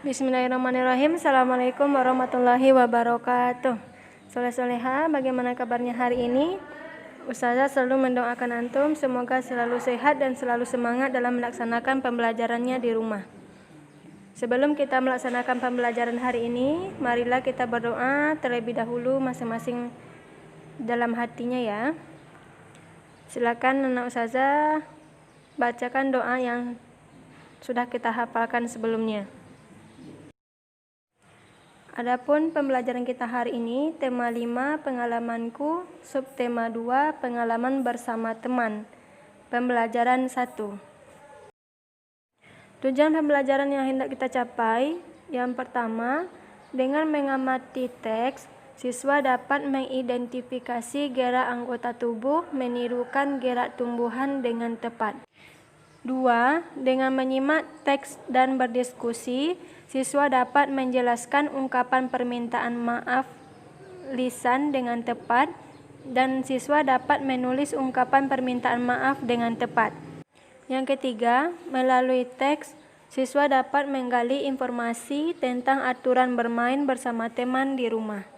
Bismillahirrahmanirrahim. Assalamualaikum warahmatullahi wabarakatuh. Soleh-soleha, bagaimana kabarnya hari ini? Ustazah selalu mendoakan antum semoga selalu sehat dan selalu semangat dalam melaksanakan pembelajarannya di rumah. Sebelum kita melaksanakan pembelajaran hari ini, marilah kita berdoa terlebih dahulu masing-masing dalam hatinya ya. Silakan anak ustazah bacakan doa yang sudah kita hafalkan sebelumnya. Adapun pembelajaran kita hari ini, tema 5 pengalamanku, subtema 2 pengalaman bersama teman. Pembelajaran 1. Tujuan pembelajaran yang hendak kita capai, yang pertama, dengan mengamati teks, siswa dapat mengidentifikasi gerak anggota tubuh menirukan gerak tumbuhan dengan tepat. 2. Dengan menyimak teks dan berdiskusi, siswa dapat menjelaskan ungkapan permintaan maaf lisan dengan tepat dan siswa dapat menulis ungkapan permintaan maaf dengan tepat. Yang ketiga, melalui teks, siswa dapat menggali informasi tentang aturan bermain bersama teman di rumah.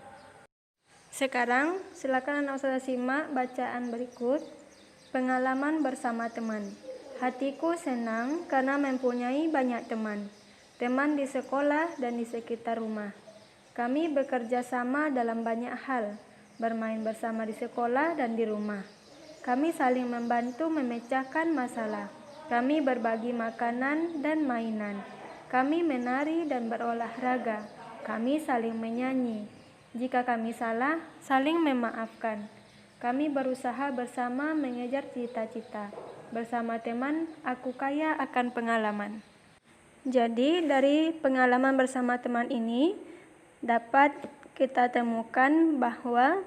Sekarang, silakan anak ustazah simak bacaan berikut. Pengalaman bersama teman. Hatiku senang karena mempunyai banyak teman. Teman di sekolah dan di sekitar rumah. Kami bekerja sama dalam banyak hal, bermain bersama di sekolah dan di rumah. Kami saling membantu memecahkan masalah. Kami berbagi makanan dan mainan. Kami menari dan berolahraga. Kami saling menyanyi. Jika kami salah, saling memaafkan. Kami berusaha bersama mengejar cita-cita. Bersama teman, aku kaya akan pengalaman. Jadi dari pengalaman bersama teman ini dapat kita temukan bahwa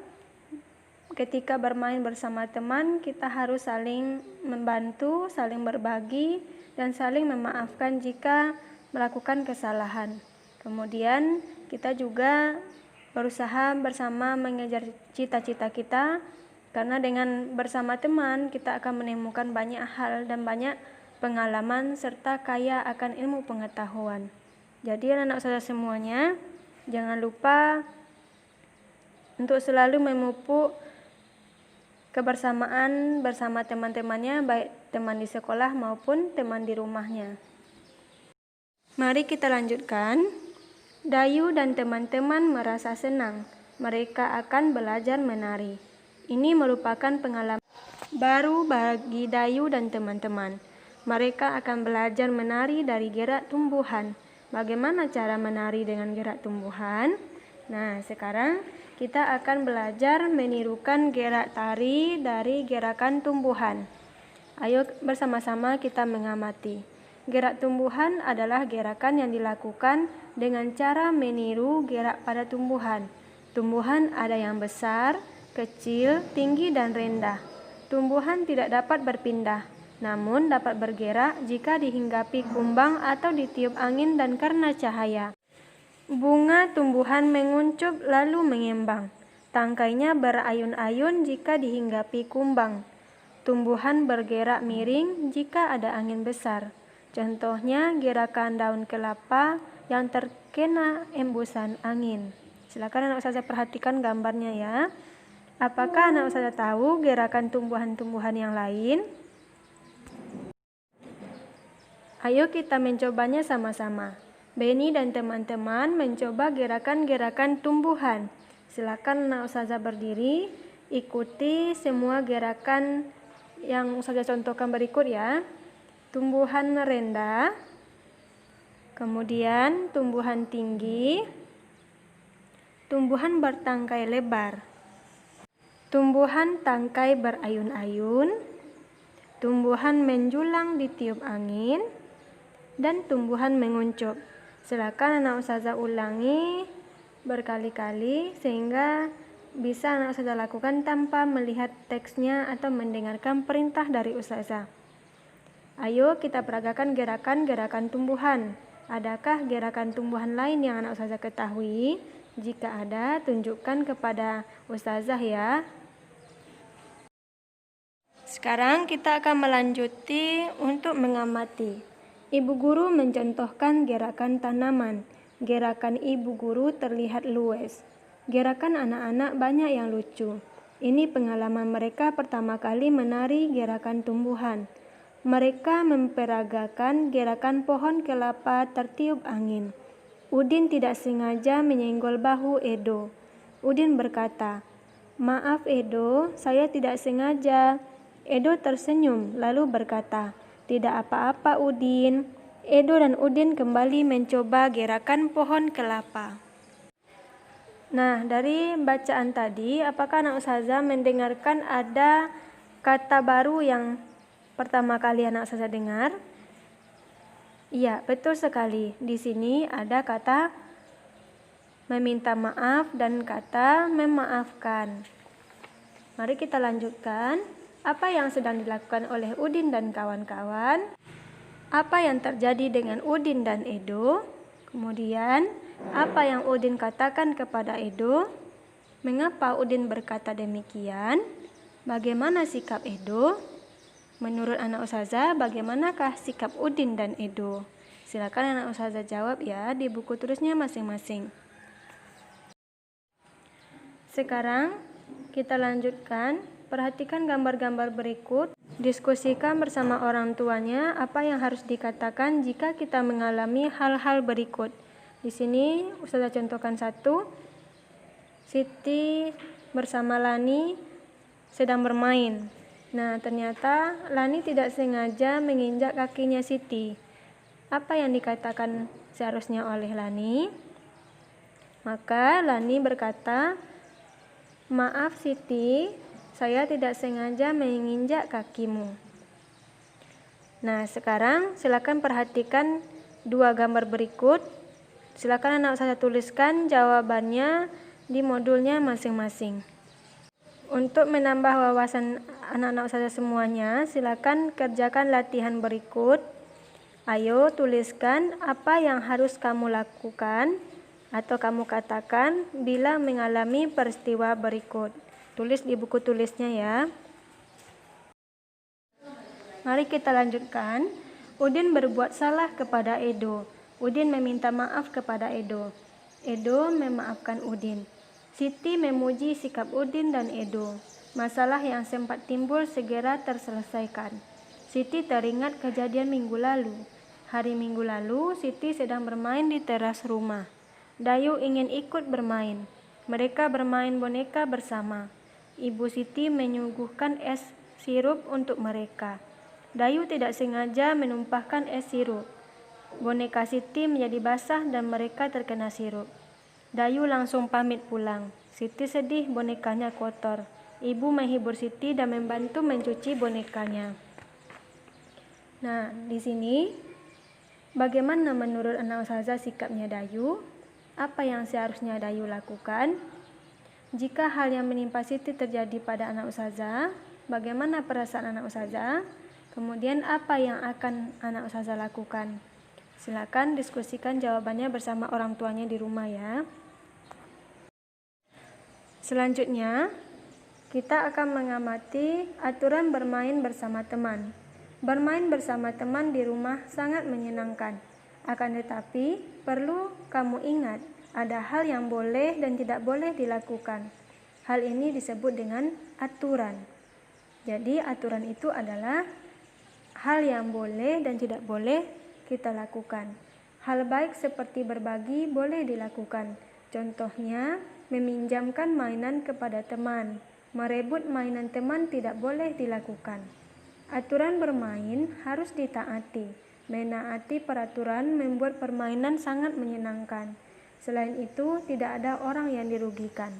ketika bermain bersama teman kita harus saling membantu, saling berbagi dan saling memaafkan jika melakukan kesalahan. Kemudian kita juga berusaha bersama mengejar cita-cita kita karena dengan bersama teman kita akan menemukan banyak hal dan banyak pengalaman serta kaya akan ilmu pengetahuan. Jadi anak-anak ustazah semuanya, jangan lupa untuk selalu memupuk kebersamaan bersama teman-temannya, baik teman di sekolah maupun teman di rumahnya. Mari kita lanjutkan. Dayu dan teman-teman merasa senang. Mereka akan belajar menari. Ini merupakan pengalaman baru bagi Dayu dan teman-teman. Mereka akan belajar menari dari gerak tumbuhan. Bagaimana cara menari dengan gerak tumbuhan? Nah, sekarang kita akan belajar menirukan gerak tari dari gerakan tumbuhan. Ayo bersama-sama kita mengamati. Gerak tumbuhan adalah gerakan yang dilakukan dengan cara meniru gerak pada tumbuhan. Tumbuhan ada yang besar, kecil, tinggi, dan rendah. Tumbuhan tidak dapat berpindah, namun dapat bergerak jika dihinggapi kumbang atau ditiup angin dan karena cahaya. Bunga tumbuhan menguncup lalu mengembang. Tangkainya berayun-ayun jika dihinggapi kumbang. Tumbuhan bergerak miring jika ada angin besar. Contohnya gerakan daun kelapa yang terkena embusan angin. Silakan anak ustazah perhatikan gambarnya ya. Apakah anak ustazah tahu gerakan tumbuhan-tumbuhan yang lain? Ayo kita mencobanya sama-sama. Beni dan teman-teman mencoba gerakan-gerakan tumbuhan. Silakan anak ustazah berdiri, ikuti semua gerakan yang ustazah contohkan berikut ya. Tumbuhan rendah, kemudian tumbuhan tinggi, tumbuhan bertangkai lebar, tumbuhan tangkai berayun-ayun, tumbuhan menjulang ditiup angin, dan tumbuhan menguncup. Silakan anak ustazah ulangi berkali-kali sehingga bisa anak ustazah lakukan tanpa melihat teksnya atau mendengarkan perintah dari ustazah. Ayo kita peragakan gerakan-gerakan tumbuhan. Adakah gerakan tumbuhan lain yang anak ustazah ketahui? Jika ada, tunjukkan kepada ustazah ya. Sekarang kita akan melanjuti untuk mengamati. Ibu guru mencontohkan gerakan tanaman. Gerakan ibu guru terlihat luwes. Gerakan anak-anak banyak yang lucu. Ini pengalaman mereka pertama kali menari gerakan tumbuhan. Mereka memperagakan gerakan pohon kelapa tertiup angin. Udin tidak sengaja menyenggol bahu Edo. Udin berkata, "Maaf Edo, saya tidak sengaja." Edo tersenyum lalu berkata, "Tidak apa-apa Udin." Edo dan Udin kembali mencoba gerakan pohon kelapa. Nah, dari bacaan tadi, apakah anak ustazah mendengarkan ada kata baru yang pertama kali anak ustazah dengar? Iya, betul sekali. Di sini ada kata meminta maaf dan kata memaafkan. Mari kita lanjutkan. Apa yang sedang dilakukan oleh Udin dan kawan-kawan? Apa yang terjadi dengan Udin dan Edo? Kemudian, apa yang Udin katakan kepada Edo? Mengapa Udin berkata demikian? Bagaimana sikap Edo? Menurut anak ustazah, bagaimanakah sikap Udin dan Edo? Silakan anak ustazah jawab ya di buku tulisnya masing-masing. Sekarang kita lanjutkan. Perhatikan gambar-gambar berikut. Diskusikan bersama orang tuanya apa yang harus dikatakan jika kita mengalami hal-hal berikut. Di sini ustazah contohkan satu. Siti bersama Lani sedang bermain. Nah, ternyata Lani tidak sengaja menginjak kakinya Siti. Apa yang dikatakan seharusnya oleh Lani? Maka Lani berkata, "Maaf Siti, saya tidak sengaja menginjak kakimu." Nah, sekarang silakan perhatikan dua gambar berikut. Silakan anak ustazah tuliskan jawabannya di modulnya masing-masing. Untuk menambah wawasan anak-anak ustazah semuanya, silakan kerjakan latihan berikut. Ayo tuliskan apa yang harus kamu lakukan atau kamu katakan bila mengalami peristiwa berikut. Tulis di buku tulisnya ya. Mari kita lanjutkan. Udin berbuat salah kepada Edo. Udin meminta maaf kepada Edo. Edo memaafkan Udin. Siti memuji sikap Udin dan Edo. Masalah yang sempat timbul segera terselesaikan. Siti teringat kejadian minggu lalu. Hari Minggu lalu, Siti sedang bermain di teras rumah. Dayu ingin ikut bermain. Mereka bermain boneka bersama. Ibu Siti menyuguhkan es sirup untuk mereka. Dayu tidak sengaja menumpahkan es sirup. Boneka Siti menjadi basah dan mereka terkena sirup. Dayu langsung pamit pulang. Siti sedih bonekanya kotor. Ibu menghibur Siti dan membantu mencuci bonekanya. Nah, di sini bagaimana menurut anak ustazah sikapnya Dayu? Apa yang seharusnya Dayu lakukan? Jika hal yang menimpa Siti terjadi pada anak ustazah, bagaimana perasaan anak ustazah? Kemudian apa yang akan anak ustazah lakukan? Silakan diskusikan jawabannya bersama orang tuanya di rumah ya. Selanjutnya, kita akan mengamati aturan bermain bersama teman. Bermain bersama teman di rumah sangat menyenangkan. Akan tetapi, perlu kamu ingat, ada hal yang boleh dan tidak boleh dilakukan. Hal ini disebut dengan aturan. Jadi, aturan itu adalah hal yang boleh dan tidak boleh kita lakukan. Hal baik seperti berbagi boleh dilakukan. Contohnya, meminjamkan mainan kepada teman. Merebut mainan teman tidak boleh dilakukan. Aturan bermain harus ditaati. Menaati peraturan membuat permainan sangat menyenangkan. Selain itu, tidak ada orang yang dirugikan.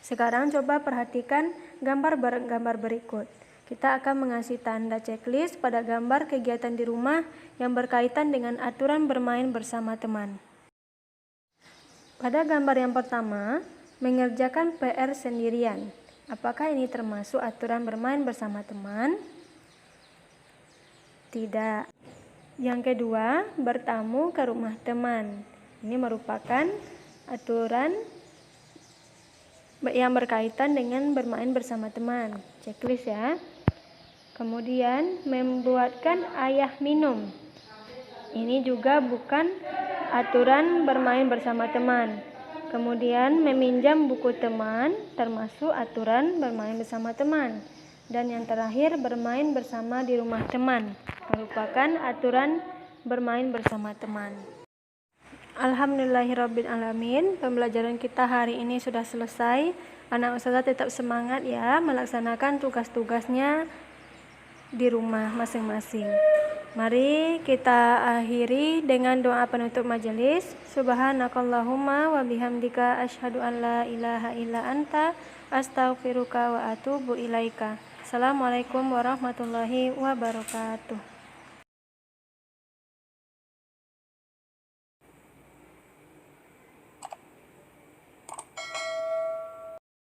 Sekarang coba perhatikan gambar berikut. Kita akan mengasih tanda checklist pada gambar kegiatan di rumah yang berkaitan dengan aturan bermain bersama teman. Pada gambar yang pertama, mengerjakan PR sendirian. Apakah ini termasuk aturan bermain bersama teman? Tidak. Yang kedua, bertamu ke rumah teman. Ini merupakan aturan yang berkaitan dengan bermain bersama teman. Checklist ya. Kemudian, membuatkan ayah minum. Ini juga bukan aturan bermain bersama teman. Kemudian meminjam buku teman termasuk aturan bermain bersama teman. Dan yang terakhir bermain bersama di rumah teman merupakan aturan bermain bersama teman. Alhamdulillahirabbil alamin. Pembelajaran kita hari ini sudah selesai. Anak ustazah tetap semangat ya melaksanakan tugas-tugasnya di rumah masing-masing. Mari kita akhiri dengan doa penutup majelis. Subhanakallahumma wa bihamdika asyhadu an la ilaha illa anta astaghfiruka wa atubu ilaika. Assalamualaikum warahmatullahi wabarakatuh.